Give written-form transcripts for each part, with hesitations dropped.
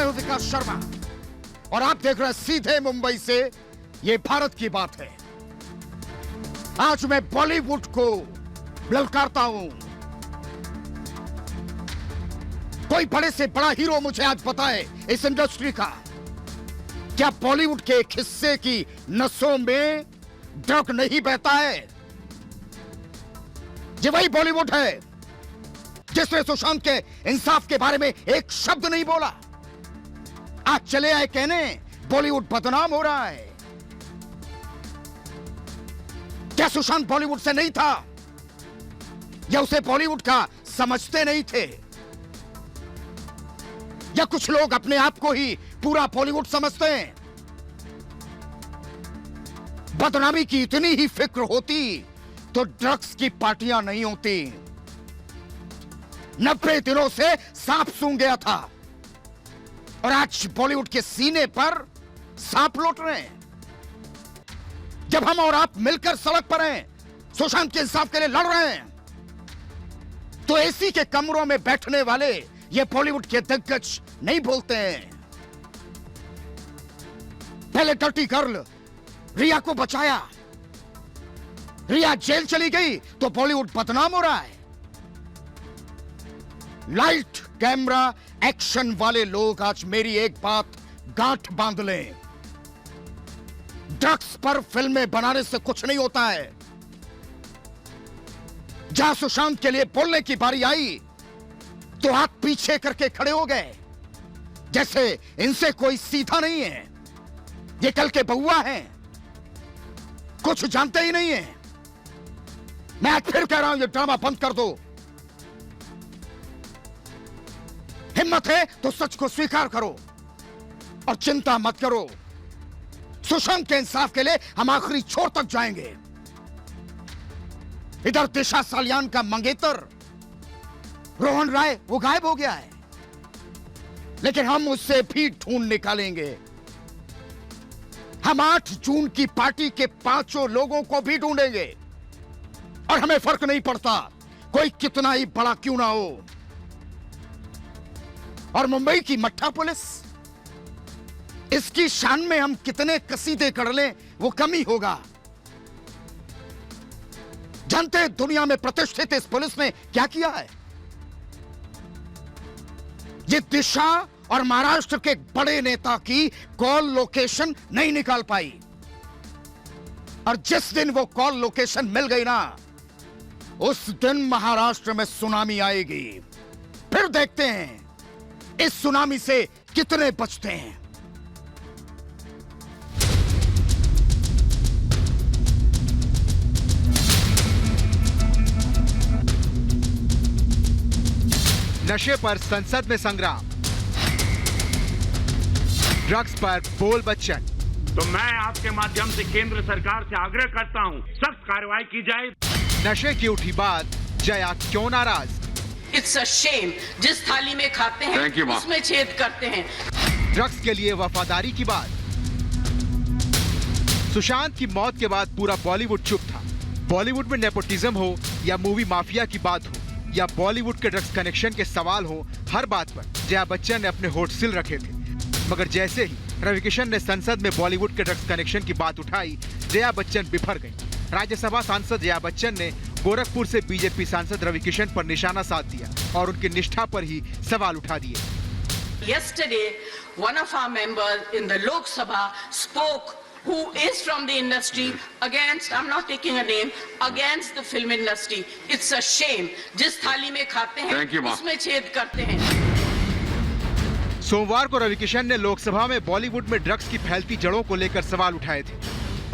मैं हूं विकास शर्मा और आप देख रहे हैं सीधे मुंबई से। ये भारत की बात है। आज मैं बॉलीवुड को ललकारता हूं। कोई बड़े से बड़ा हीरो मुझे आज बताए इस इंडस्ट्री का, क्या बॉलीवुड के एक हिस्से की नसों में ड्रग नहीं बहता है? ये वही बॉलीवुड है जिसने सुशांत के इंसाफ के बारे में एक शब्द नहीं बोला। आज चले आए कहने बॉलीवुड बदनाम हो रहा है। क्या सुशांत बॉलीवुड से नहीं था या उसे बॉलीवुड का समझते नहीं थे, या कुछ लोग अपने आप को ही पूरा बॉलीवुड समझते हैं? बदनामी की इतनी ही फिक्र होती तो ड्रग्स की पार्टियां नहीं होती। 90 दिनों से सांप सूंघ गया था और आज बॉलीवुड के सीने पर सांप लौट रहे हैं। जब हम और आप मिलकर सड़क पर हैं, सुशांत के इंसाफ के लिए लड़ रहे हैं, तो एसी के कमरों में बैठने वाले ये बॉलीवुड के दिग्गज नहीं बोलते हैं। पहले डर्टी गर्ल रिया को बचाया, रिया जेल चली गई तो बॉलीवुड बदनाम हो रहा है। लाइट कैमरा एक्शन वाले लोग आज मेरी एक बात गांठ बांध लें, ड्रग्स पर फिल्में बनाने से कुछ नहीं होता है। जहां सुशांत के लिए बोलने की बारी आई तो हाथ पीछे करके खड़े हो गए, जैसे इनसे कोई सीधा नहीं है। ये कल के बउआ हैं, कुछ जानते ही नहीं है। मैं आज फिर कह रहा हूं, ये ड्रामा बंद कर दो। हिम्मत है तो सच को स्वीकार करो और चिंता मत करो। सुशांत के इंसाफ के लिए हम आखिरी छोर तक जाएंगे। इधर दिशा सालियान का मंगेतर रोहन राय वो गायब हो गया है, लेकिन हम उससे भी ढूंढ निकालेंगे। हम 8 जून की पार्टी के 5 लोगों को भी ढूंढेंगे और हमें फर्क नहीं पड़ता कोई कितना ही बड़ा क्यों ना हो। और मुंबई की मट्ठा पुलिस, इसकी शान में हम कितने कसीदे कर लें वो कम ही होगा। जानते हैं दुनिया में प्रतिष्ठित इस पुलिस ने क्या किया है? ये दिशा और महाराष्ट्र के बड़े नेता की कॉल लोकेशन नहीं निकाल पाई, और जिस दिन वो कॉल लोकेशन मिल गई ना, उस दिन महाराष्ट्र में सुनामी आएगी। फिर देखते हैं इस सुनामी से कितने बचते हैं। नशे पर संसद में संग्राम, ड्रग्स पर बोल बच्चन। तो मैं आपके माध्यम से केंद्र सरकार से आग्रह करता हूं, सख्त कार्रवाई की जाए। नशे की उठी बात, जया क्यों नाराज? इट्स अ शेम, जिस थाली में खाते हैं उसमें छेद करते हैं। ड्रग्स के लिए वफादारी की बात। सुशांत की मौत के बाद पूरा बॉलीवुड चुप था। बॉलीवुड में नेपोटिज्म हो या मूवी माफिया की बात हो या बॉलीवुड के ड्रग्स कनेक्शन के सवाल हो, हर बात पर जया बच्चन ने अपने होठ सिल रखे थे। मगर जैसे ही रविकिशन ने संसद में बॉलीवुड के ड्रग्स कनेक्शन की बात उठाई, जया बच्चन बिफर गई। राज्यसभा सांसद जया बच्चन ने गोरखपुर से बीजेपी सांसद रविकिशन पर निशाना साध दिया और उनकी निष्ठा पर ही सवाल उठा दिए। Yesterday, one of our members in the Lok Sabha spoke, who is from the industry, against, I'm not taking a name, against the film industry. It's a shame. जिस थाली में खाते हैं उसमें छेद करते हैं। सोमवार को रविकिशन ने लोकसभा में बॉलीवुड में ड्रग्स की फैलती जड़ों को लेकर सवाल उठाए थे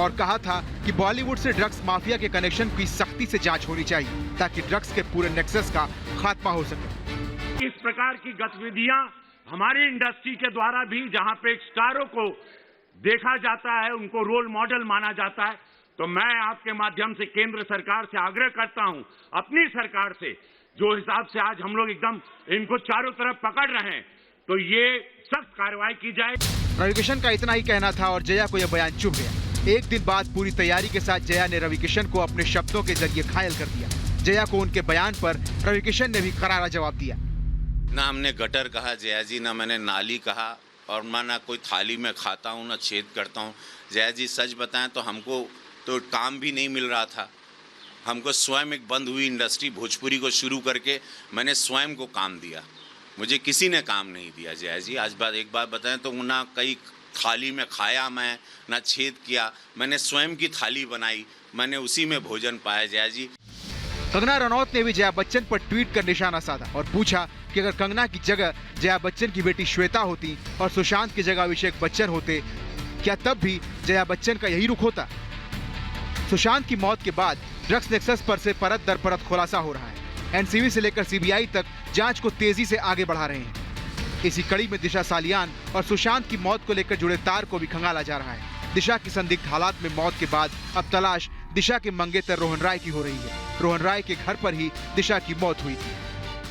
और कहा था कि बॉलीवुड से ड्रग्स माफिया के कनेक्शन की सख्ती से जांच होनी चाहिए ताकि ड्रग्स के पूरे नेक्सस का खात्मा हो सके। इस प्रकार की गतिविधियां हमारी इंडस्ट्री के द्वारा भी, जहां पे स्टारों को देखा जाता है, उनको रोल मॉडल माना जाता है, तो मैं आपके माध्यम से केंद्र सरकार से आग्रह करता हूं, अपनी सरकार से, जो हिसाब से आज हम लोग एकदम इनको चारों तरफ पकड़ रहे हैं, तो ये सख्त कार्रवाई की जाए। रविकिशन का इतना ही कहना था और जया को यह बयान चुभ गया। एक दिन बाद पूरी तैयारी के साथ जया ने रविकिशन को अपने शब्दों के जरिए घायल कर दिया। जया को उनके बयान पर रविकिशन ने भी करारा जवाब दिया। ना हमने गटर कहा जया जी, ना मैंने नाली कहा, और मैं ना कोई थाली में खाता हूँ ना छेद करता हूँ। जया जी सच बताएं तो हमको तो काम भी नहीं मिल रहा था। हमको स्वयं एक बंद हुई इंडस्ट्री भोजपुरी को शुरू करके मैंने स्वयं को काम दिया, मुझे किसी ने काम नहीं दिया। जया जी आज एक बात बताएं तो ना कई थाली में खाया मैं, ना छेद किया, मैंने स्वयं की थाली बनाई, मैंने उसी में भोजन पाया। जया जी। कंगना रनौत ने भी जया बच्चन पर ट्वीट कर निशाना साधा और पूछा कि अगर कंगना की जगह जया बच्चन की बेटी श्वेता होती और सुशांत की जगह अभिषेक बच्चन होते, क्या तब भी जया बच्चन का यही रुख होता? सुशांत की मौत के बाद ड्रग्स नेक्सस पर से परत दर परत खुलासा हो रहा है। एनसीबी से लेकर सीबीआई तक जांच को तेजी से आगे बढ़ा रहे हैं। इसी कड़ी में दिशा सालियान और सुशांत की मौत को लेकर जुड़े तार को भी खंगाला जा रहा है। दिशा की संदिग्ध हालात में मौत के बाद अब तलाश दिशा के मंगेतर रोहन राय की हो रही है। रोहन राय के घर पर ही दिशा की मौत हुई थी।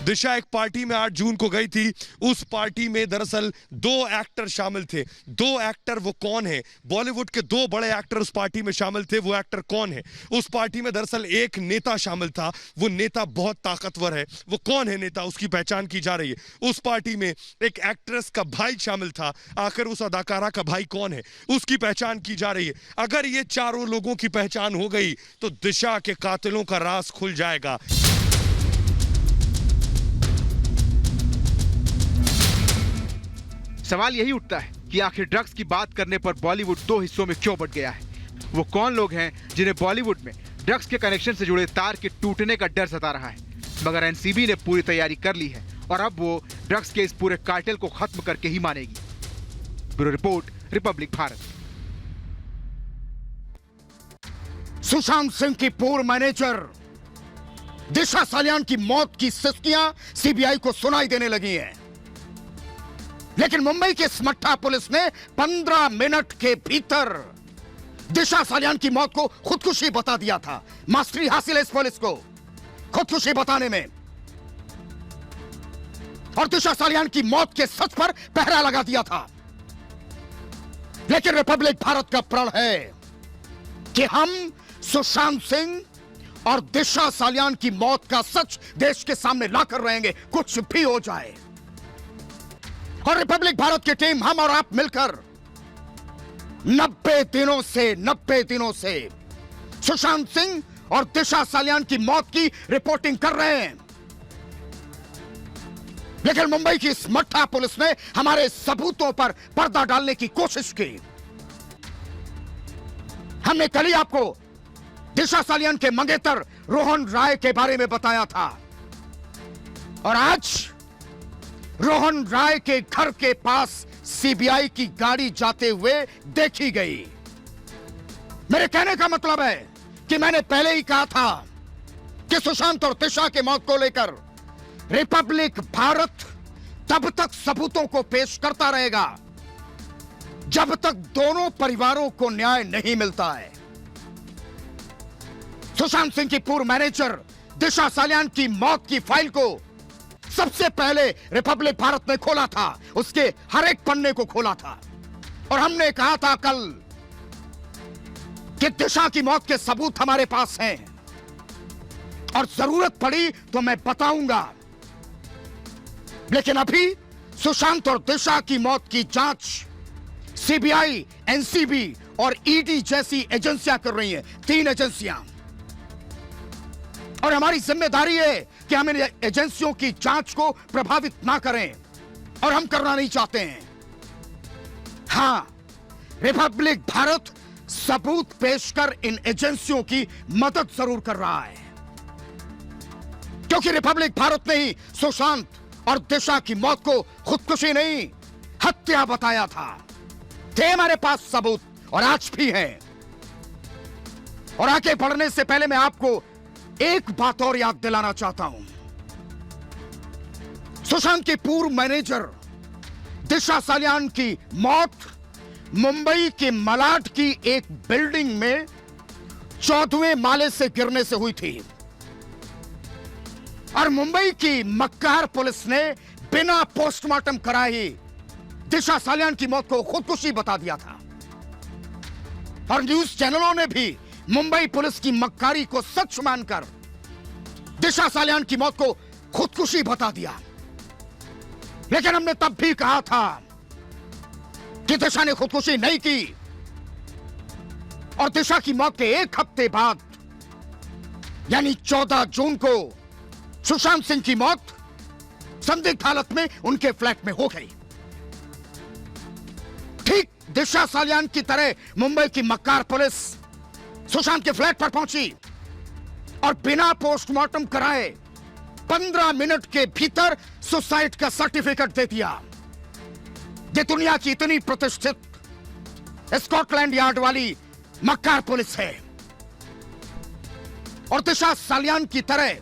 दिशा एक पार्टी में 8 जून को गई थी। उस पार्टी में दरअसल 2 एक्टर शामिल थे। 2 एक्टर वो कौन है? बॉलीवुड के 2 बड़े एक्टर उस पार्टी में शामिल थे। वो एक्टर कौन है? उस पार्टी में दरअसल एक नेता शामिल था। वो नेता बहुत ताकतवर है। वो कौन है नेता? उसकी पहचान की जा रही है। उस पार्टी में एक एक्ट्रेस का भाई शामिल था। आखिर उस अदाकारा का भाई कौन है? उसकी पहचान की जा रही है। अगर ये चारों लोगों की पहचान हो गई तो दिशा के कातिलों का राज खुल जाएगा। सवाल यही उठता है कि आखिर ड्रग्स की बात करने पर बॉलीवुड 2 हिस्सों में क्यों बंट गया है? वो कौन लोग हैं जिन्हें बॉलीवुड में ड्रग्स के कनेक्शन से जुड़े तार के टूटने का डर सता रहा है? मगर एनसीबी ने पूरी तैयारी कर ली है और अब वो ड्रग्स के इस पूरे कार्टेल को खत्म करके ही मानेगी। Bureau report, Republic Bharat. Sushant Singh की पूर्व मैनेजर दिशा सालियान की मौत की सिस्कियां सीबीआई को सुनाई देने लगी हैं। लेकिन मुंबई की स्मट्ठा पुलिस ने 15 मिनट के भीतर दिशा सालियान की मौत को खुदकुशी बता दिया था। मास्टरी हासिल है इस पुलिस को खुदकुशी बताने में, और दिशा सालियान की मौत के सच पर पहरा लगा दिया था। लेकिन रिपब्लिक भारत का प्रण है कि हम सुशांत सिंह और दिशा सालियान की मौत का सच देश के सामने लाकर रहेंगे, कुछ भी हो जाए। और रिपब्लिक भारत की टीम, हम और आप मिलकर 90 दिनों से सुशांत सिंह और दिशा सालियान की मौत की रिपोर्टिंग कर रहे हैं। लेकिन मुंबई की स्मट्ठा पुलिस ने हमारे सबूतों पर पर्दा डालने की कोशिश की। हमने कल ही आपको दिशा सालियान के मंगेतर रोहन राय के बारे में बताया था, और आज रोहन राय के घर के पास सीबीआई की गाड़ी जाते हुए देखी गई। मेरे कहने का मतलब है कि मैंने पहले ही कहा था कि सुशांत और दिशा के मौत को लेकर रिपब्लिक भारत तब तक सबूतों को पेश करता रहेगा जब तक दोनों परिवारों को न्याय नहीं मिलता है। सुशांत सिंह की पूर्व मैनेजर दिशा सालियान की मौत की फाइल को सबसे पहले रिपब्लिक भारत ने खोला था, उसके हर एक पन्ने को खोला था, और हमने कहा था कल कि दिशा की मौत के सबूत हमारे पास हैं और जरूरत पड़ी तो मैं बताऊंगा। लेकिन अभी सुशांत और दिशा की मौत की जांच सीबीआई, एनसीबी और ईडी जैसी एजेंसियां कर रही हैं, 3 एजेंसियां, और हमारी जिम्मेदारी है कि हम इन एजेंसियों की जांच को प्रभावित ना करें, और हम करना नहीं चाहते हैं। हां, रिपब्लिक भारत सबूत पेश कर इन एजेंसियों की मदद जरूर कर रहा है, क्योंकि रिपब्लिक भारत ने ही सुशांत और दिशा की मौत को खुदकुशी नहीं, हत्या बताया था। थे हमारे पास सबूत, और आज भी हैं। और आगे बढ़ने से पहले मैं आपको एक बात और याद दिलाना चाहता हूं। सुशांत की पूर्व मैनेजर दिशा सालियान की मौत मुंबई के मलाड की एक बिल्डिंग में 14वें माले से गिरने से हुई थी, और मुंबई की मक्कार पुलिस ने बिना पोस्टमार्टम कराए ही दिशा सालियान की मौत को खुदकुशी बता दिया था, और न्यूज चैनलों ने भी मुंबई पुलिस की मक्कारी को सच मानकर दिशा सालियान की मौत को खुदकुशी बता दिया। लेकिन हमने तब भी कहा था कि दिशा ने खुदकुशी नहीं की, और दिशा की मौत के एक हफ्ते बाद यानी 14 जून को सुशांत सिंह की मौत संदिग्ध हालत में उनके फ्लैट में हो गई। ठीक दिशा सालियान की तरह मुंबई की मक्कार पुलिस सुशांत के फ्लैट पर पहुंची और बिना पोस्टमार्टम कराए 15 मिनट के भीतर सुसाइड का सर्टिफिकेट दे दिया। ये दुनिया की इतनी प्रतिष्ठित स्कॉटलैंड यार्ड वाली मक्कार पुलिस है। और दिशा सालियान की तरह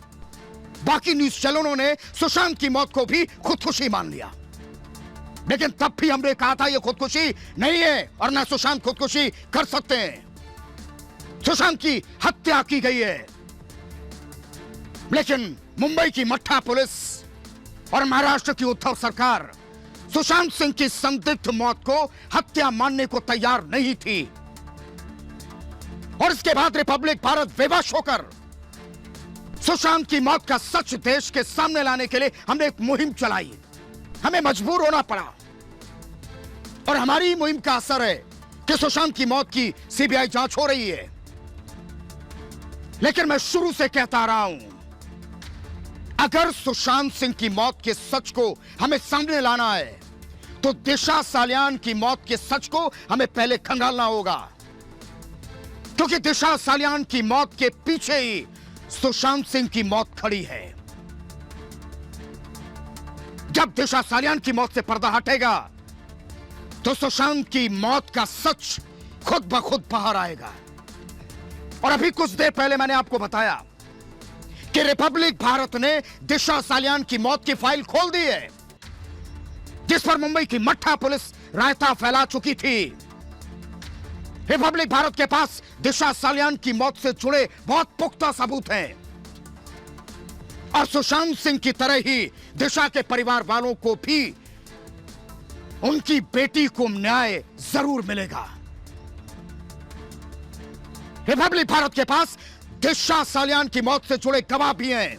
बाकी न्यूज चैनलों ने सुशांत की मौत को भी खुदकुशी मान लिया, लेकिन तब भी हमने कहा था यह खुदकुशी नहीं है और ना सुशांत खुदकुशी कर सकते हैं। सुशांत की हत्या की गई है। लेकिन मुंबई की मट्ठा पुलिस और महाराष्ट्र की उद्धव सरकार सुशांत सिंह की संदिग्ध मौत को हत्या मानने को तैयार नहीं थी। और इसके बाद रिपब्लिक भारत विवश होकर सुशांत की मौत का सच देश के सामने लाने के लिए हमने एक मुहिम चलाई। हमें मजबूर होना पड़ा और हमारी मुहिम का असर है कि सुशांत की मौत की सीबीआई जांच हो रही है। लेकिन मैं शुरू से कहता रहा हूं, अगर सुशांत सिंह की मौत के सच को हमें सामने लाना है तो दिशा सालियान की मौत के सच को हमें पहले खंगालना होगा, क्योंकि दिशा सालियान की मौत के पीछे ही सुशांत सिंह की मौत खड़ी है। जब दिशा सालियान की मौत से पर्दा हटेगा तो सुशांत की मौत का सच खुद ब खुद बाहर आएगा। और अभी कुछ देर पहले मैंने आपको बताया कि रिपब्लिक भारत ने दिशा सालियान की मौत की फाइल खोल दी है, जिस पर मुंबई की मट्ठा पुलिस रायता फैला चुकी थी। रिपब्लिक भारत के पास दिशा सालियान की मौत से जुड़े बहुत पुख्ता सबूत हैं और सुशांत सिंह की तरह ही दिशा के परिवार वालों को भी उनकी बेटी को न्याय जरूर मिलेगा। रिपब्लिक भारत के पास दिशा सालियान की मौत से जुड़े गवाह भी हैं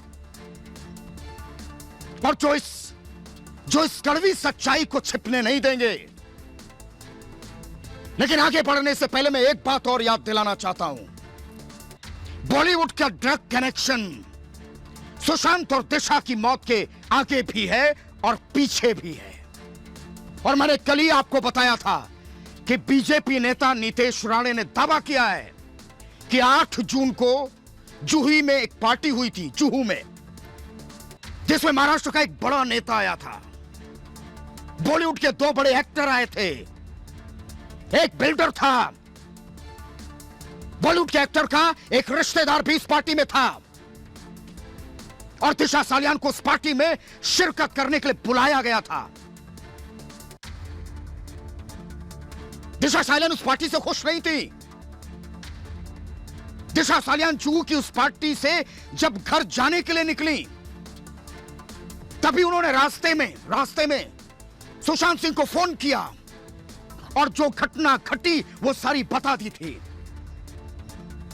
और जो इस कड़वी सच्चाई को छिपने नहीं देंगे। लेकिन आगे बढ़ने से पहले मैं एक बात और याद दिलाना चाहता हूं। बॉलीवुड का ड्रग कनेक्शन सुशांत और दिशा की मौत के आगे भी है और पीछे भी है। और मैंने कल ही आपको बताया था कि बीजेपी नेता नीतीश राणे ने दावा किया है कि 8 जून को जुहू में एक पार्टी हुई थी, जुहू में, जिसमें महाराष्ट्र का एक बड़ा नेता आया था। बॉलीवुड के 2 बड़े एक्टर आए थे, एक बिल्डर था, बॉलीवुड के एक्टर का एक रिश्तेदार भी इस पार्टी में था और दिशा सालियान को उस पार्टी में शिरकत करने के लिए बुलाया गया था। दिशा सालियान उस पार्टी से खुश नहीं थी। दिशा सालियान जुहू की उस पार्टी से जब घर जाने के लिए निकली, तभी उन्होंने रास्ते में सुशांत सिंह को फोन किया और जो घटना घटी वो सारी बता दी थी।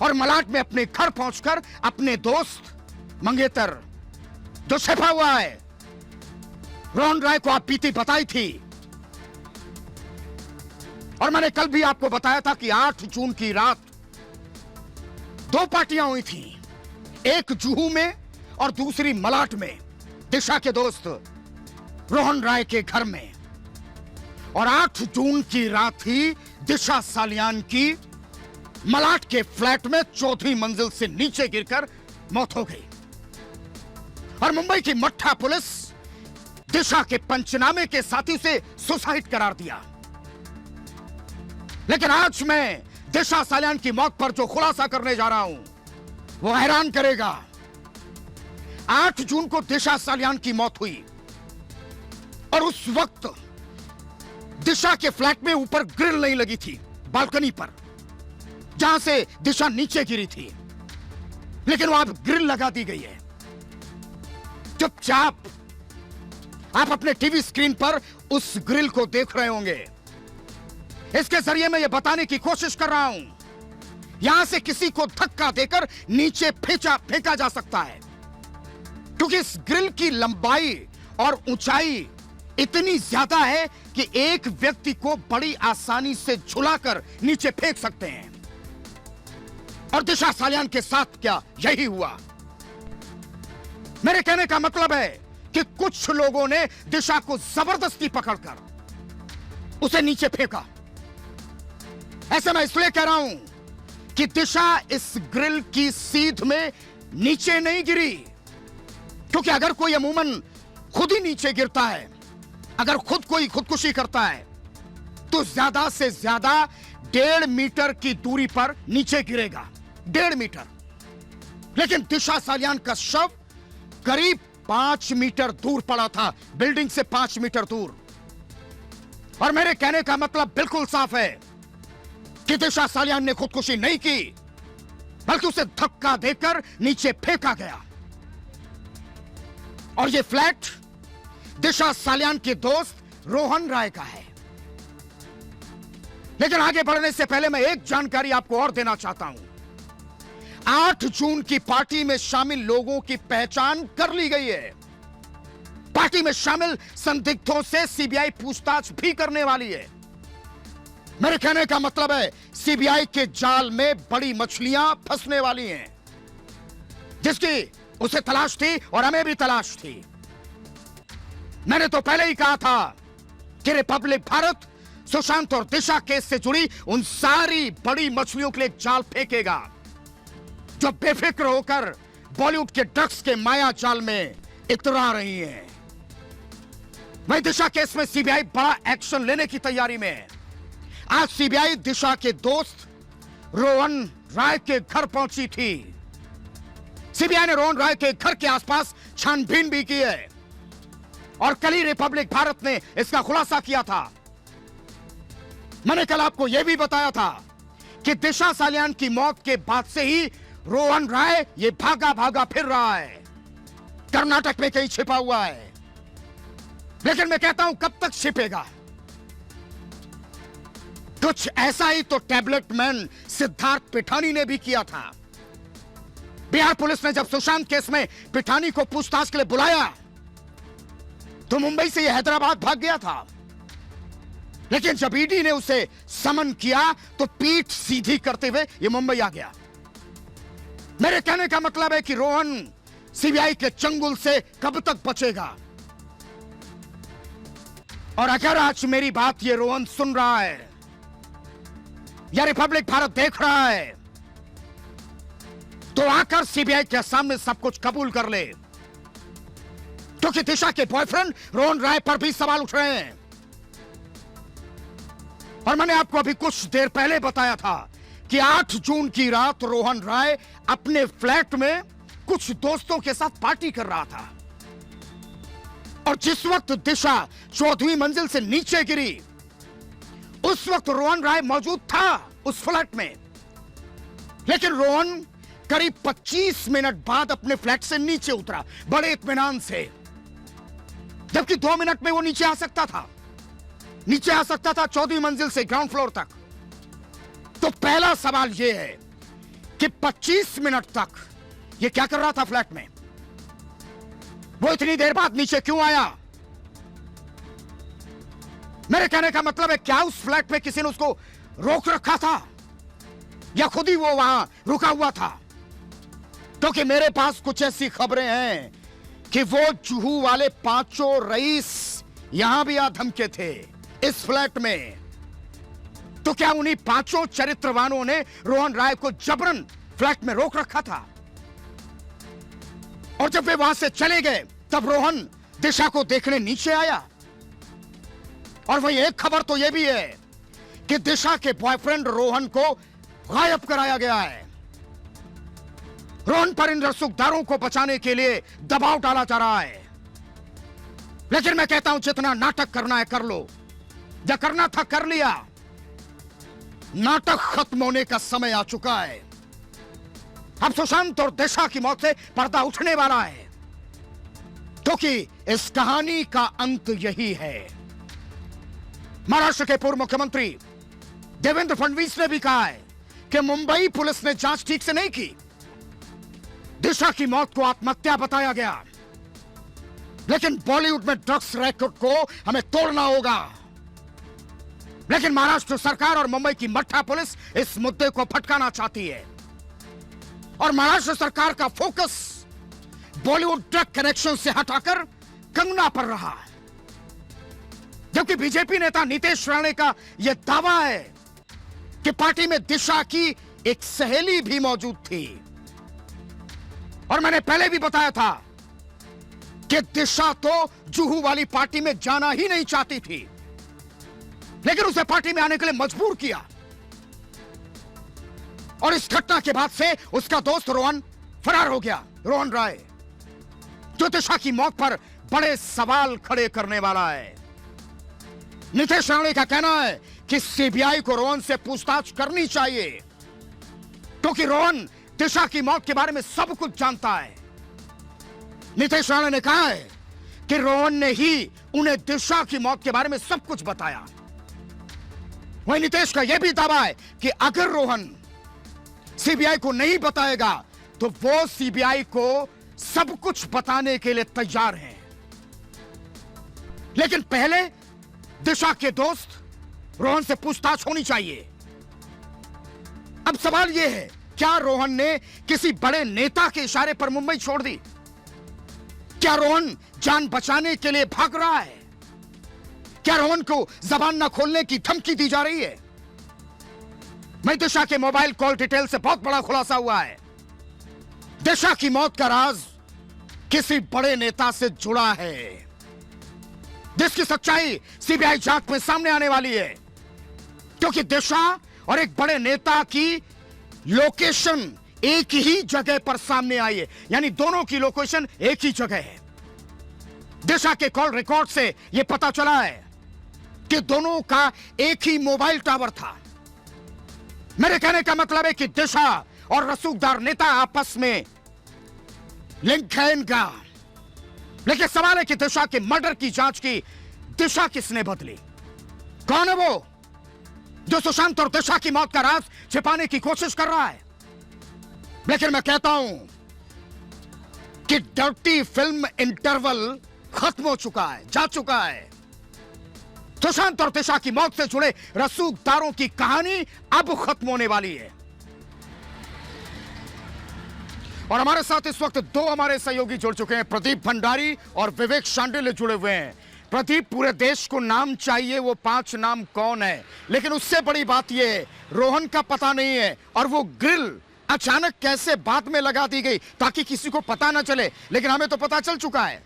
और मलाड में अपने घर पहुंचकर अपने दोस्त मंगेतर, जो छिपा हुआ है, रोहन राय को आप बीती बताई थी। और मैंने कल भी आपको बताया था कि 8 जून की रात 2 पार्टियां हुई थी, एक जुहू में और दूसरी मलाड में, दिशा के दोस्त रोहन राय के घर में। और 8 जून की रात ही दिशा सालियान की मलाड के फ्लैट में 4वीं मंजिल से नीचे गिरकर मौत हो गई। और मुंबई की मट्ठा पुलिस दिशा के पंचनामे के साथी से सुसाइड करार दिया। लेकिन आज मैं दिशा सालियान की मौत पर जो खुलासा करने जा रहा हूं वो हैरान करेगा। 8 जून को दिशा सालियान की मौत हुई और उस वक्त दिशा के फ्लैट में ऊपर ग्रिल नहीं लगी थी, बालकनी पर, जहां से दिशा नीचे गिरी थी, लेकिन वहां ग्रिल लगा दी गई है। चुपचाप आप अपने टीवी स्क्रीन पर उस ग्रिल को देख रहे होंगे। इसके जरिए मैं यह बताने की कोशिश कर रहा हूं, यहां से किसी को धक्का देकर नीचे फेंका जा सकता है, क्योंकि इस ग्रिल की लंबाई और ऊंचाई इतनी ज्यादा है कि एक व्यक्ति को बड़ी आसानी से झुलाकर नीचे फेंक सकते हैं। और दिशा सालियान के साथ क्या यही हुआ? मेरे कहने का मतलब है कि कुछ लोगों ने दिशा को जबरदस्ती पकड़कर उसे नीचे फेंका। ऐसे मैं इसलिए कह रहा हूं कि दिशा इस ग्रिल की सीध में नीचे नहीं गिरी, क्योंकि अगर कोई अमूमन खुद ही नीचे गिरता है, अगर खुद कोई खुदकुशी करता है, तो ज्यादा से ज्यादा 1.5 मीटर की दूरी पर नीचे गिरेगा, 1.5 मीटर। लेकिन दिशा सालियान का शव करीब 5 मीटर दूर पड़ा था, बिल्डिंग से 5 मीटर दूर। और मेरे कहने का मतलब बिल्कुल साफ है कि दिशा सालियान ने खुदकुशी नहीं की, बल्कि उसे धक्का देकर नीचे फेंका गया। और यह फ्लैट दिशा सालियान के दोस्त रोहन राय का है। लेकिन आगे बढ़ने से पहले मैं एक जानकारी आपको और देना चाहता हूं। 8 जून की पार्टी में शामिल लोगों की पहचान कर ली गई है। पार्टी में शामिल संदिग्धों से सीबीआई पूछताछ भी करने वाली है। मेरे कहने का मतलब है सीबीआई के जाल में बड़ी मछलियां फंसने वाली हैं, जिसकी उसे तलाश थी और हमें भी तलाश थी। मैंने तो पहले ही कहा था कि रिपब्लिक भारत सुशांत और दिशा केस से जुड़ी उन सारी बड़ी मछलियों के लिए जाल फेंकेगा जो बेफिक्र होकर बॉलीवुड के ड्रग्स के माया जाल में इतरा रही हैं। वही दिशा केस में सीबीआई बड़ा एक्शन लेने की तैयारी में है। आज सीबीआई दिशा के दोस्त रोहन राय के घर पहुंची थी। सीबीआई ने रोहन राय के घर के आसपास छानबीन भी की है और कल ही रिपब्लिक भारत ने इसका खुलासा किया था। मैंने कल आपको यह भी बताया था कि दिशा सालियान की मौत के बाद से ही रोहन राय ये भागा भागा फिर रहा है, कर्नाटक में कहीं छिपा हुआ है। लेकिन मैं कहता हूं कब तक छिपेगा? कुछ ऐसा ही तो टैबलेट मैन सिद्धार्थ पिठानी ने भी किया था। बिहार पुलिस ने जब सुशांत केस में पिठानी को पूछताछ के लिए बुलाया तो मुंबई से यह हैदराबाद भाग गया था। लेकिन जब ईडी ने उसे समन किया तो पीठ सीधी करते हुए यह मुंबई आ गया। मेरे कहने का मतलब है कि रोहन सीबीआई के चंगुल से कब तक बचेगा? और अगर आज मेरी बात ये रोहन सुन रहा है या रिपब्लिक भारत देख रहा है, तो आकर सीबीआई के सामने सब कुछ कबूल कर ले, क्योंकि दिशा के बॉयफ्रेंड रोहन राय पर भी सवाल उठ रहे हैं। और मैंने आपको अभी कुछ देर पहले बताया था कि 8 जून की रात रोहन राय अपने फ्लैट में कुछ दोस्तों के साथ पार्टी कर रहा था। और जिस वक्त दिशा 14वीं मंजिल से नीचे गिरी, उस वक्त रोहन राय मौजूद था उस फ्लैट में। लेकिन रोहन करीब 25 मिनट बाद अपने फ्लैट से नीचे उतरा, बड़े इत्मीनान से, जबकि 2 मिनट में वो नीचे आ सकता था। नीचे आ सकता था 14वीं मंजिल से ग्राउंड फ्लोर तक। तो पहला सवाल यह है कि 25 मिनट तक ये क्या कर रहा था फ्लैट में? वो इतनी देर बाद नीचे क्यों आया? मेरे कहने का मतलब है क्या उस फ्लैट में किसी ने उसको रोक रखा था या खुद ही वो वहां रुका हुआ था? क्योंकि मेरे पास कुछ ऐसी खबरें हैं कि वो जुहू वाले 5 रईस यहां भी आ धमके थे इस फ्लैट में। तो क्या उन्हीं 5 चरित्रवानों ने रोहन राय को जबरन फ्लैट में रोक रखा था? और जब वे वहां से चले गए तब रोहन दिशा को देखने नीचे आया। और वही एक खबर तो यह भी है कि दिशा के बॉयफ्रेंड रोहन को गायब कराया गया है। रोहन पर इन रसूखदारों को बचाने के लिए दबाव डाला जा रहा है। लेकिन मैं कहता हूं जितना नाटक करना है कर लो, जो करना था कर लिया। नाटक खत्म होने का समय आ चुका है। अब सुशांत और दिशा की मौत से पर्दा उठने वाला है, क्योंकि इस कहानी का अंत यही है। महाराष्ट्र के पूर्व मुख्यमंत्री देवेंद्र फडणवीस ने भी कहा है कि मुंबई पुलिस ने जांच ठीक से नहीं की। दिशा की मौत को आत्महत्या बताया गया। लेकिन बॉलीवुड में ड्रग्स रैकेट को हमें तोड़ना होगा। लेकिन महाराष्ट्र सरकार और मुंबई की मट्ठा पुलिस इस मुद्दे को फटकाना चाहती है और महाराष्ट्र सरकार का फोकस बॉलीवुड ड्रग कनेक्शन से हटाकर कंगना पर रहा है। जबकि बीजेपी नेता नीतीश राणे का यह दावा है कि पार्टी में दिशा की एक सहेली भी मौजूद थी और मैंने पहले भी बताया था कि दिशा तो जुहू वाली पार्टी में जाना ही नहीं चाहती थी, लेकिन उसे पार्टी में आने के लिए मजबूर किया और इस घटना के बाद से उसका दोस्त रोहन फरार हो गया। रोहन राय जो दिशा की मौत पर बड़े सवाल खड़े करने वाला है। नीतीश राणे का कहना है कि सीबीआई को रोहन से पूछताछ करनी चाहिए क्योंकि रोहन दिशा की मौत के बारे में सब कुछ जानता है। नीतीश राणे ने कहा है कि रोहन ने ही उन्हें दिशा की मौत के बारे में सब कुछ बताया। वहीं नीतीश का यह भी दावा है कि अगर रोहन सीबीआई को नहीं बताएगा तो वो सीबीआई को सब कुछ बताने के लिए तैयार हैं। लेकिन पहले दिशा के दोस्त रोहन से पूछताछ होनी चाहिए। अब सवाल यह है, क्या रोहन ने किसी बड़े नेता के इशारे पर मुंबई छोड़ दी? क्या रोहन जान बचाने के लिए भाग रहा है? क्या रोहन को जबान न खोलने की धमकी दी जा रही है? मैं दिशा के मोबाइल कॉल डिटेल से बहुत बड़ा खुलासा हुआ है। दिशा की मौत का राज किसी बड़े नेता से जुड़ा है जिसकी सच्चाई सीबीआई जांच में सामने आने वाली है क्योंकि दिशा और एक बड़े नेता की लोकेशन एक ही जगह पर सामने आई है, यानी दोनों की लोकेशन एक ही जगह है। दिशा के कॉल रिकॉर्ड से यह पता चला है कि दोनों का एक ही मोबाइल टावर था। मेरे कहने का मतलब है कि दिशा और रसूखदार नेता आपस में लिंक है इनका। लेकिन सवाल है कि दिशा के मर्डर की जांच की दिशा किसने बदली? कौन है वो जो सुशांत और दिशा की मौत का राज छिपाने की कोशिश कर रहा है? लेकिन मैं कहता हूं कि डर्टी फिल्म इंटरवल खत्म हो चुका है, जा चुका है। सुशांत और दिशा की मौत से जुड़े रसूखदारों की कहानी अब खत्म होने वाली है। और हमारे साथ इस वक्त दो हमारे सहयोगी जुड़ चुके हैं, प्रदीप भंडारी और विवेक शांडिल्य जुड़े हुए हैं। प्रदीप, पूरे देश को नाम चाहिए, वो 5 नाम कौन है? लेकिन उससे बड़ी बात यह है रोहन का पता नहीं है और वो ग्रिल अचानक कैसे बाद में लगा दी गई ताकि किसी को पता ना चले, लेकिन हमें तो पता चल चुका है।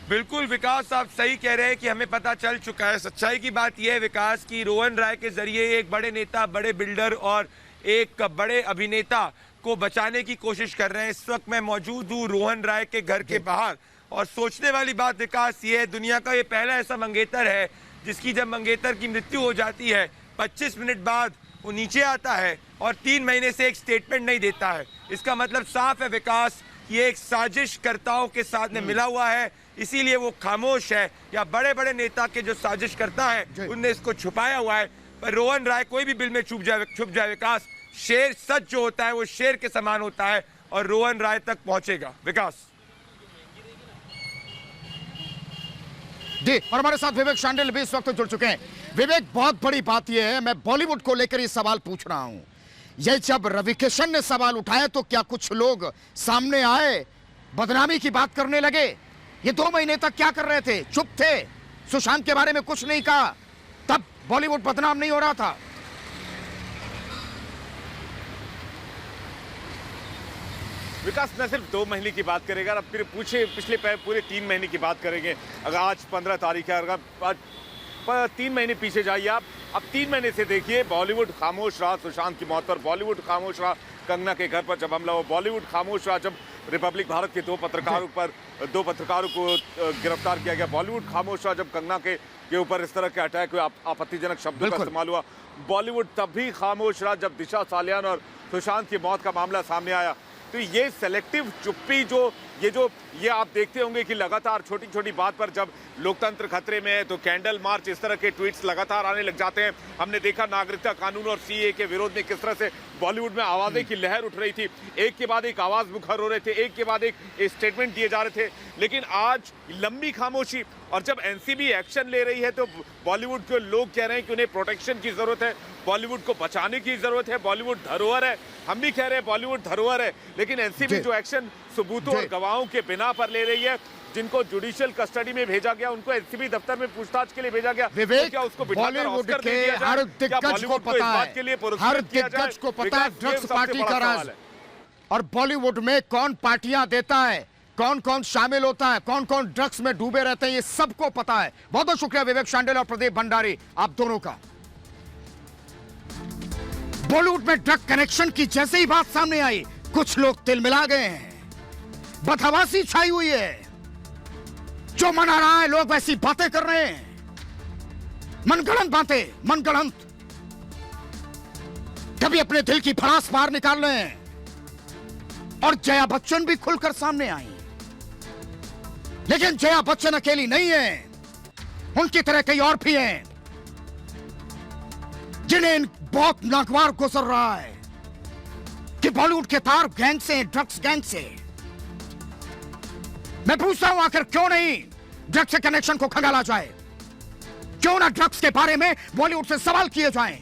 बिल्कुल विकास, आप सही कह रहे हैं कि हमें पता चल चुका है। सच्चाई की बात यह है विकास कि रोहन राय के जरिए एक बड़े नेता, बड़े बिल्डर और एक बड़े अभिनेता को बचाने की कोशिश कर रहे हैं। इस वक्त मैं मौजूद हूँ रोहन राय के घर के बाहर और सोचने वाली बात विकास ये है, दुनिया का ये पहला ऐसा मंगेतर है जिसकी जब मंगेतर की मृत्यु हो जाती है 25 मिनट बाद वो नीचे आता है और 3 महीने से एक स्टेटमेंट नहीं देता है। इसका मतलब साफ है विकास, ये एक साजिशकर्ताओं के साथ में मिला हुआ है, इसीलिए वो खामोश है। या बड़े बड़े नेता के जो साजिश करता है उनने इसको छुपाया हुआ है। पर रोहन राय कोई भी बिल में छुप जाए विकास, शेर सच जो होता है वो शेर के समान होता है और रोहन राय तक पहुंचेगा विकास। जी, और हमारे साथ विवेक शांडिल्य भी इस वक्त जुड़ चुके हैं। विवेक, बहुत बड़ी बात यह है, मैं बॉलीवुड को लेकर ये सवाल पूछ रहा हूं, ये जब रवि किशन ने सवाल उठाया तो क्या कुछ लोग सामने आए, बदनामी की बात करने लगे? ये 2 महीने तक क्या कर रहे थे? चुप थे, सुशांत के बारे में कुछ नहीं कहा, तब बॉलीवुड बदनाम नहीं हो रहा था। विकास न सिर्फ 2 महीने की बात करेगा, अब फिर पिछले पूरे 3 महीने की बात करेंगे। अगर आज 15 तारीख है, अगर 3 महीने पीछे जाइए आप, अब 3 महीने से देखिए बॉलीवुड खामोश रहा सुशांत की मौत पर, बॉलीवुड खामोश रहा कंगना के घर पर जब हमला हुआ, बॉलीवुड खामोश रहा जब रिपब्लिक भारत के 2 पत्रकारों को गिरफ्तार किया गया, बॉलीवुड खामोश रहा जब कंगना के ऊपर इस तरह के अटैक हुए, आपत्तिजनक शब्दों का इस्तेमाल हुआ, बॉलीवुड तब भी खामोश रहा जब दिशा सालियान और सुशांत की मौत का मामला सामने आया। तो ये सेलेक्टिव चुप्पी जो ये आप देखते होंगे कि लगातार छोटी छोटी बात पर जब लोकतंत्र खतरे में है तो कैंडल मार्च, इस तरह के ट्वीट्स लगातार आने लग जाते हैं। हमने देखा नागरिकता कानून और सीए के विरोध में किस तरह से बॉलीवुड में आवाजें की लहर उठ रही थी, एक के बाद एक आवाज मुखर हो रहे थे, एक के बाद एक स्टेटमेंट दिए जा रहे थे। लेकिन आज लंबी खामोशी, और जब एनसीबी एक्शन ले रही है तो बॉलीवुड के लोग कह रहे हैं कि उन्हें प्रोटेक्शन की जरूरत है, बॉलीवुड को बचाने की जरूरत है, बॉलीवुड धरोहर है। हम भी कह रहे हैं बॉलीवुड धरोहर है, लेकिन एनसीबी जो एक्शन सबूतों और गवाहों के बिना पर ले रही है, जिनको जुडिशियल कस्टडी में भेजा गया, उनको एनसीबी दफ्तर में पूछताछ के लिए भेजा गया, विवेक, क्या उसको बिठाकर बॉलीवुड ऑस्कर के दे दिया जाए? हर क्या दिग्गज को बॉलीवुड पता इस बात है, के लिए हर पुरस्कृत किया जाए? दिग्गज को पता है विकास, ये ड्रग्स सबसे पार्टी बड़ा का राज, सवाल है। और बॉलीवुड में कौन पार्टियां देता है, कौन कौन शामिल होता है, कौन कौन ड्रग्स में डूबे रहते हैं, ये सबको पता है। बहुत बहुत शुक्रिया विवेक शांडिल और प्रदीप भंडारी, आप दोनों का। बॉलीवुड में ड्रग कनेक्शन की जैसे ही बात सामने आई, कुछ लोग तिलमिला गए हैं, बदहवासी छाई हुई है। जो मन आ रहा है लोग वैसी बातें कर रहे हैं, मनगढ़ंत बातें, मनगढ़ंत। कभी अपने दिल की भड़ास बाहर निकाल रहे हैं, और जया बच्चन भी खुलकर सामने आई। लेकिन जया बच्चन अकेली नहीं है, उनकी तरह कई और भी हैं जिन्हें बहुत नागवार गुजर रहा है कि बॉलीवुड के तार गैंग से, ड्रग्स गैंग से। मैं पूछता हूं आखिर क्यों नहीं ड्रग्स के कनेक्शन को खंगाला जाए, क्यों ना ड्रग्स के बारे में बॉलीवुड से सवाल किए जाएं।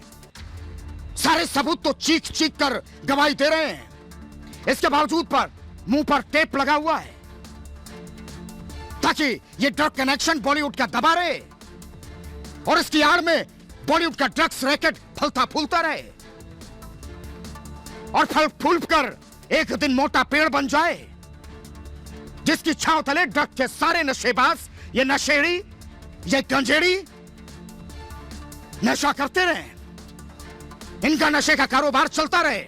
सारे सबूत तो चीख चीख कर गवाही दे रहे हैं, इसके बावजूद पर मुंह पर टेप लगा हुआ है ताकि ये ड्रग कनेक्शन बॉलीवुड का दबा रहे और इसकी आड़ में बॉलीवुड का ड्रग्स रैकेट फलता फूलता रहे और फल फूल कर एक दिन मोटा पेड़ बन जाए जिसकी छांव तले ड्रग के सारे नशेबाज, ये नशेड़ी, ये गंजेड़ी नशा करते रहे, इनका नशे का कारोबार चलता रहे।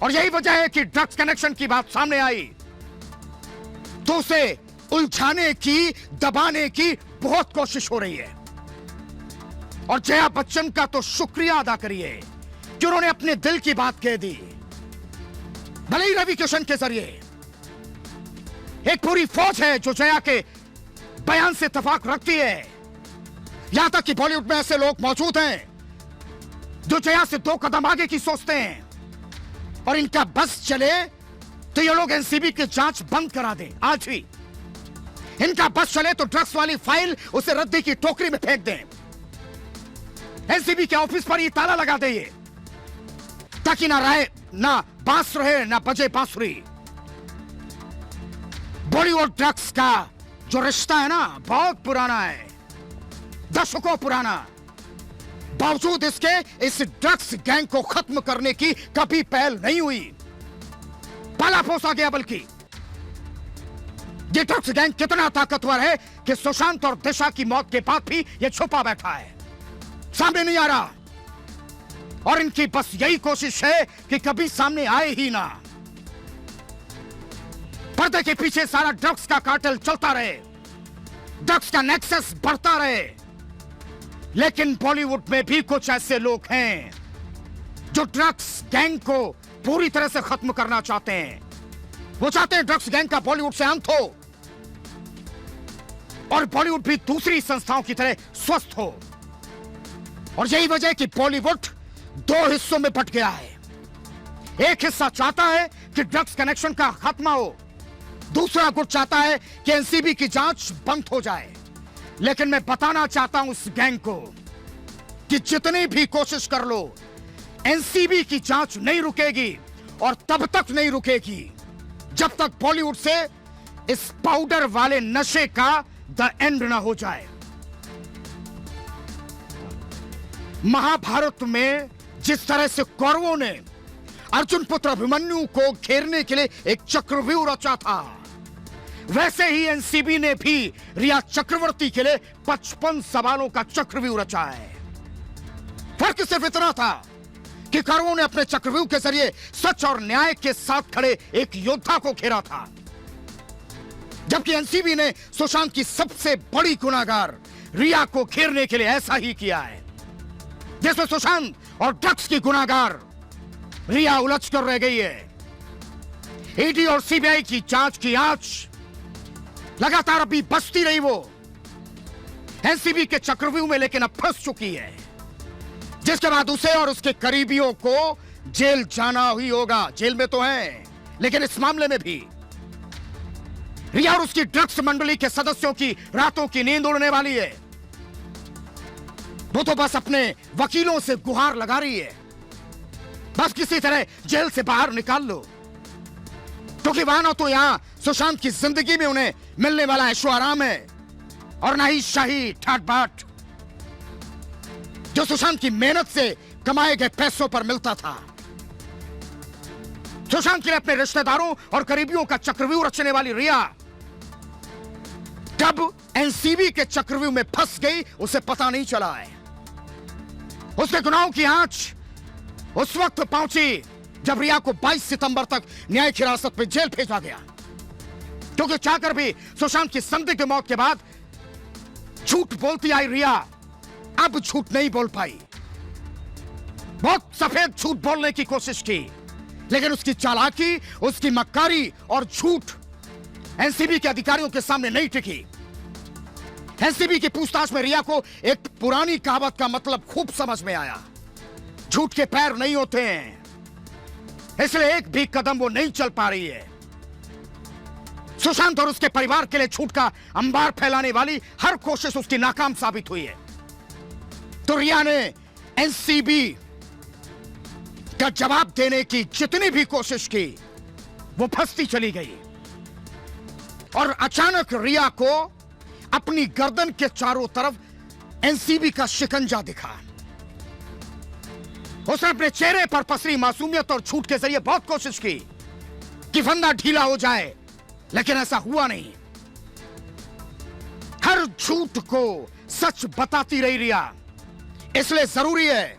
और यही वजह है कि ड्रग्स कनेक्शन की बात सामने आई तो उसे उलझाने की, दबाने की बहुत कोशिश हो रही है। और जया बच्चन का तो शुक्रिया अदा करिए कि उन्होंने अपने दिल की बात कह दी, भले ही रवि किशन के जरिए। एक पूरी फौज है जो जया के बयान से इत्तेफाक रखती है, यहां तक कि बॉलीवुड में ऐसे लोग मौजूद हैं जो जया से 2 कदम आगे की सोचते हैं, और इनका बस चले तो ये लोग एनसीबी की जांच बंद करा दें। आज ही इनका बस चले तो ड्रग्स वाली फाइल उसे रद्दी की टोकरी में फेंक दें, एनसीबी के ऑफिस पर ये ताला लगा दे, ताकि ना राय ना बांस रहे ना बजे बांसुरी। बॉलीवुड ड्रग्स का जो रिश्ता है ना बहुत पुराना है, दशकों पुराना। बावजूद इसके इस ड्रग्स गैंग को खत्म करने की कभी पहल नहीं हुई, पाला पोसा गया। बल्कि ये ड्रग्स गैंग कितना ताकतवर है कि सुशांत और दिशा की मौत के बाद भी ये छुपा बैठा है, सामने नहीं आ रहा। और इनकी बस यही कोशिश है कि कभी सामने आए ही ना, पर्दे के पीछे सारा ड्रग्स का कार्टेल चलता रहे, ड्रग्स का नेक्सस बढ़ता रहे। लेकिन बॉलीवुड में भी कुछ ऐसे लोग हैं जो ड्रग्स गैंग को पूरी तरह से खत्म करना चाहते हैं। वो चाहते हैं ड्रग्स गैंग का बॉलीवुड से अंत हो और बॉलीवुड भी दूसरी संस्थाओं की तरह स्वस्थ हो। और यही वजह है कि बॉलीवुड 2 हिस्सों में बंट गया है। एक हिस्सा चाहता है कि ड्रग्स कनेक्शन का खात्मा हो, दूसरा गुट चाहता है कि एनसीबी की जांच बंद हो जाए। लेकिन मैं बताना चाहता हूं इस गैंग को कि जितनी भी कोशिश कर लो, एनसीबी की जांच नहीं रुकेगी, और तब तक नहीं रुकेगी जब तक बॉलीवुड से इस पाउडर वाले नशे का द एंड ना हो जाए। महाभारत में जिस तरह से कौरवों ने अर्जुन पुत्र अभिमन्यु को घेरने के लिए एक चक्रव्यूह रचा था, वैसे ही एनसीबी ने भी रिया चक्रवर्ती के लिए 55 सवालों का चक्रव्यूह रचा है। फर्क सिर्फ इतना था कि कौरवों ने अपने चक्रव्यूह के जरिए सच और न्याय के साथ खड़े एक योद्धा को घेरा था, जबकि एनसीबी ने सुशांत की सबसे बड़ी गुनाहगार रिया को घेरने के लिए ऐसा ही किया है, जिसमें सुशांत और ड्रग्स की गुनाहगार रिया उलझ कर रह गई है। ईडी और सीबीआई की जांच की आंच लगातार अभी बचती रही वो एनसीबी के चक्रव्यूह में, लेकिन अब फंस चुकी है, जिसके बाद उसे और उसके करीबियों को जेल जाना ही होगा। जेल में तो है, लेकिन इस मामले में भी रिया और उसकी ड्रग्स मंडली के सदस्यों की रातों की नींद उड़ने वाली है। वो तो बस अपने वकीलों से गुहार लगा रही है, बस किसी तरह जेल से बाहर निकाल लो, क्योंकि वहां ना तो यहां सुशांत की जिंदगी में उन्हें मिलने वाला ऐशो आराम है, और ना ही शाही ठाट बाट जो सुशांत की मेहनत से कमाए गए पैसों पर मिलता था। सुशांत के लिए अपने रिश्तेदारों और करीबियों का चक्रव्यूह रचने वाली रिया कब एनसीबी के चक्रव्यूह में फंस गई उसे पता नहीं चला है। उसके गुनाहों की आंच उस वक्त पहुंची जब रिया को 22 सितंबर तक न्यायिक हिरासत में जेल भेजा गया, क्योंकि चाहकर भी सुशांत की संदिग्ध मौत के बाद झूठ बोलती आई रिया अब झूठ नहीं बोल पाई। बहुत सफेद झूठ बोलने की कोशिश की, लेकिन उसकी चालाकी, उसकी मक्कारी और झूठ एनसीबी के अधिकारियों के सामने नहीं टिकी। एनसीबी की पूछताछ में रिया को एक पुरानी कहावत का मतलब खूब समझ में आया, झूठ के पैर नहीं होते हैं, इसलिए एक भी कदम वो नहीं चल पा रही है। सुशांत और उसके परिवार के लिए झूठ का अंबार फैलाने वाली हर कोशिश उसकी नाकाम साबित हुई है। तो रिया ने एनसीबी का जवाब देने की जितनी भी कोशिश की वो फंसती चली गई, और अचानक रिया को अपनी गर्दन के चारों तरफ एनसीबी का शिकंजा दिखा। उसने अपने चेहरे पर पसरी मासूमियत और झूठ के जरिए बहुत कोशिश की कि फंदा ढीला हो जाए, लेकिन ऐसा हुआ नहीं। हर झूठ को सच बताती रही रिया। इसलिए जरूरी है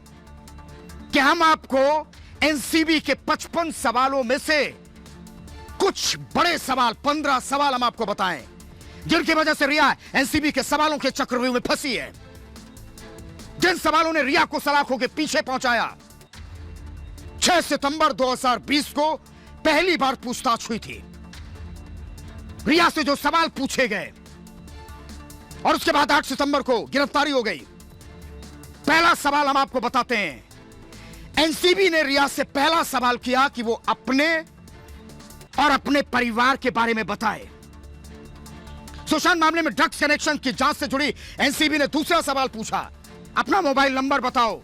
कि हम आपको एनसीबी के 55 सवालों में से कुछ बड़े सवाल, 15 सवाल हम आपको बताएं, जिनकी वजह से रिया एनसीबी के सवालों के चक्रव्यूह में फंसी है, जिन सवालों ने रिया को सलाखों के पीछे पहुंचाया। 6 सितंबर 2020 को पहली बार पूछताछ हुई थी। रिया से जो सवाल पूछे गए और उसके बाद 8 सितंबर को गिरफ्तारी हो गई। पहला सवाल हम आपको बताते हैं। एनसीबी ने रिया से पहला सवाल किया कि वो अपने और अपने परिवार के बारे में बताए। सुशांत मामले में ड्रग्स कनेक्शन की जांच से जुड़ी एनसीबी ने दूसरा सवाल पूछा, अपना मोबाइल नंबर बताओ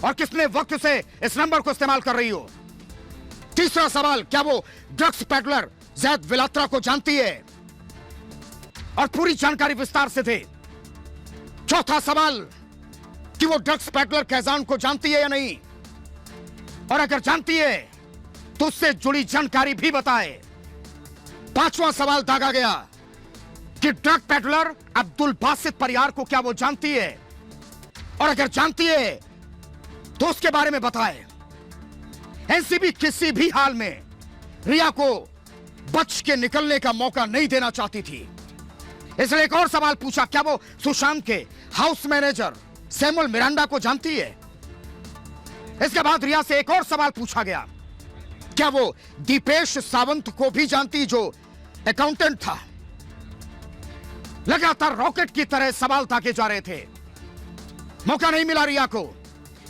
और कितने वक्त से इस नंबर को इस्तेमाल कर रही हो। तीसरा सवाल, क्या वो ड्रग्स पेडलर जैद विलात्रा को जानती है और पूरी जानकारी विस्तार से दे। चौथा सवाल कि वो ड्रग्स पेडलर कैजान को जानती है या नहीं, और अगर जानती है तो उससे जुड़ी जानकारी भी बताए। पांचवा सवाल दागा गया कि ड्रग पेडलर अब्दुल बासित परियार को क्या वो जानती है, और अगर जानती है तो उसके बारे में बताए। एनसीबी किसी भी हाल में रिया को बच के निकलने का मौका नहीं देना चाहती थी, इसलिए एक और सवाल पूछा, क्या वो सुशांत के हाउस मैनेजर सैमुअल मिरांडा को जानती है। इसके बाद रिया से एक और सवाल पूछा गया, क्या वो दीपेश सावंत को भी जानती, जो अकाउंटेंट था। लगातार रॉकेट की तरह सवाल ताके जा रहे थे, मौका नहीं मिला रिया को।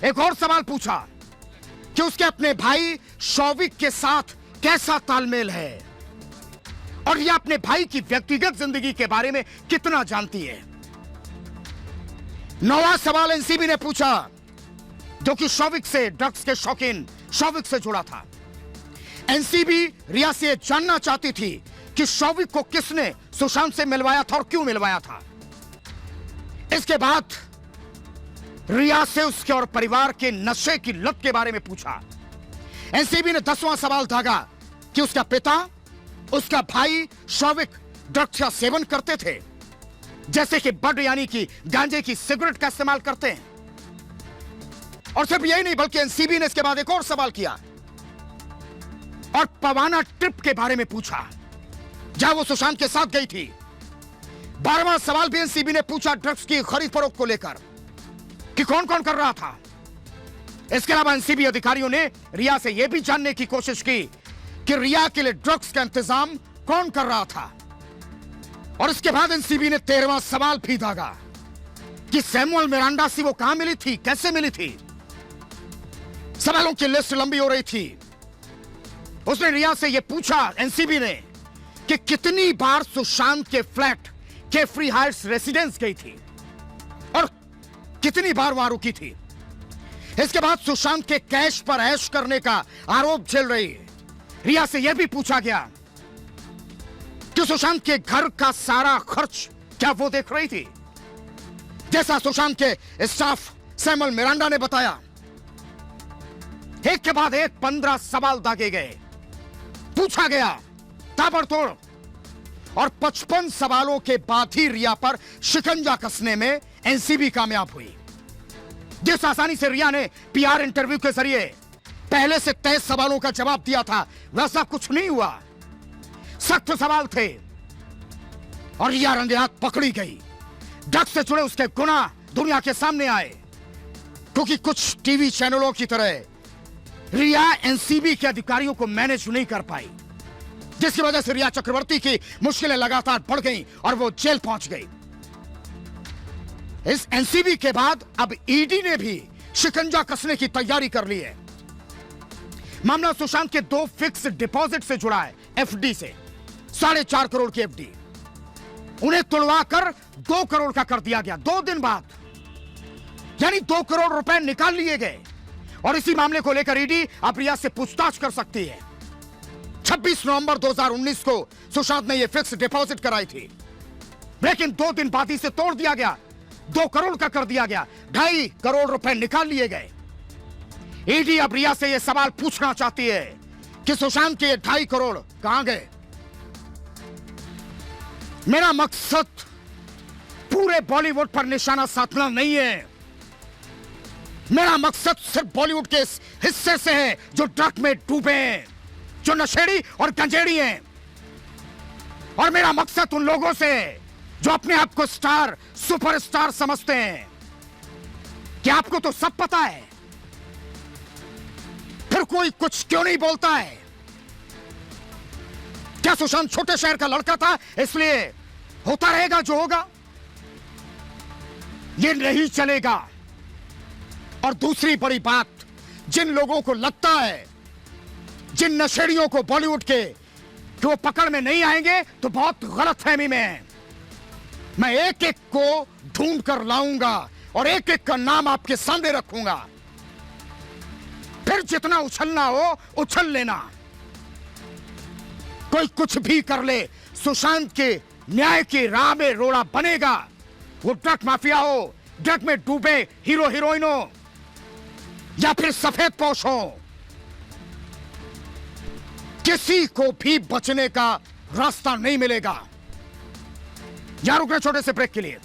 एक और सवाल पूछा कि उसके अपने भाई शौविक के साथ कैसा तालमेल है, और यह अपने भाई की व्यक्तिगत जिंदगी के बारे में कितना जानती है। 9वां सवाल एनसीबी ने पूछा, जो कि शौविक से, ड्रग्स के शौकीन शौविक से जुड़ा था। एनसीबी रिया से जानना चाहती थी कि शौविक को किसने सुशांत से मिलवाया था और क्यों मिलवाया था। इसके बाद रिया से उसके और परिवार के नशे की लत के बारे में पूछा। एनसीबी ने 10वां सवाल दागा कि उसका पिता, उसका भाई शौविक ड्रग्स का सेवन करते थे, जैसे कि बड यानी कि गांजे की सिगरेट का इस्तेमाल करते हैं। और सिर्फ यही नहीं, बल्कि एनसीबी ने इसके बाद एक और सवाल किया और पवाना ट्रिप के बारे में पूछा, जहां वो सुशांत के साथ गई थी। 12वां सवाल भी एनसीबी ने पूछा ड्रग्स की खरीद फरोख्त को लेकर, कि कौन कौन कर रहा था। इसके अलावा एनसीबी अधिकारियों ने रिया से यह भी जानने की कोशिश की कि रिया के लिए ड्रग्स का इंतजाम कौन कर रहा था। और इसके बाद एनसीबी ने 13वां सवाल भी दागा कि सैमुअल मिरांडा से वो कहां मिली थी, कैसे मिली थी। सवालों की लिस्ट लंबी हो रही थी। उसने रिया से यह पूछा, एनसीबी ने, कि कितनी बार सुशांत के फ्लैट केफ्री हाइट्स रेसिडेंस गई थी और कितनी बार वहां रुकी थी। इसके बाद सुशांत के कैश पर ऐश करने का आरोप झेल रही रिया से यह भी पूछा गया कि सुशांत के घर का सारा खर्च क्या वो देख रही थी, जैसा सुशांत के स्टाफ सैमुअल मिरांडा ने बताया। एक के बाद एक 15 सवाल दागे गए, पूछा गया ताबड़तोड़, और 55 सवालों के बाद ही रिया पर शिकंजा कसने में एनसीबी कामयाब हुई। जिस आसानी से रिया ने पीआर इंटरव्यू के जरिए पहले से तय सवालों का जवाब दिया था, वैसा कुछ नहीं हुआ। सख्त सवाल थे और रिया रंगे हाथ पकड़ी गई। ड्रग्स से जुड़े उसके गुनाह दुनिया के सामने आए, क्योंकि कुछ टीवी चैनलों की तरह रिया एनसीबी के अधिकारियों को मैनेज नहीं कर पाई, जिसकी वजह से रिया चक्रवर्ती की मुश्किलें लगातार बढ़ गईं और वो जेल पहुंच गई। इस एनसीबी के बाद अब ईडी ने भी शिकंजा कसने की तैयारी कर ली है। मामला सुशांत के 2 फिक्स डिपॉजिट से जुड़ा है, एफडी से 4.5 करोड़ की एफडी। उन्हें तुड़वा कर 2 करोड़ का कर दिया गया 2 दिन बाद, यानी 2 करोड़ रुपए निकाल लिए गए। और इसी मामले को लेकर ईडी अब रिया से पूछताछ कर सकती है। 26 नवंबर 2019 को सुशांत ने यह फिक्स डिपॉजिट कराई थी, लेकिन 2 दिन बाद इसे तोड़ दिया गया, 2 करोड़ का कर दिया गया, 2.5 करोड़ रुपए निकाल लिए गए। ईडी अब रिया से यह सवाल पूछना चाहती है कि सुशांत के 2.5 करोड़ कहां गए। मेरा मकसद पूरे बॉलीवुड पर निशाना साधना नहीं है। मेरा मकसद सिर्फ बॉलीवुड के इस हिस्से से है जो ड्रग में डूबे हैं, जो नशेड़ी और गंजेड़ी हैं। और मेरा मकसद उन लोगों से है जो अपने आप को स्टार, सुपरस्टार समझते हैं। कि आपको तो सब पता है, फिर कोई कुछ क्यों नहीं बोलता है? क्या सुशांत छोटे शहर का लड़का था इसलिए होता रहेगा जो होगा? ये नहीं चलेगा। और दूसरी बड़ी बात, जिन लोगों को लगता है, जिन नशेड़ियों को बॉलीवुड के कि वो पकड़ में नहीं आएंगे, तो बहुत गलतफहमी में है। मैं एक एक को ढूंढ कर लाऊंगा और एक एक का नाम आपके सामने रखूंगा। फिर जितना उछलना हो उछल लेना। कोई कुछ भी कर ले, सुशांत के न्याय की राह में रोड़ा बनेगा। वो ड्रग माफिया हो, ड्रग में डूबे हीरो हीरोइन हो, या फिर सफेद पोश हो, किसी को भी बचने का रास्ता नहीं मिलेगा। यहां रुकने छोटे से ब्रेक के लिए।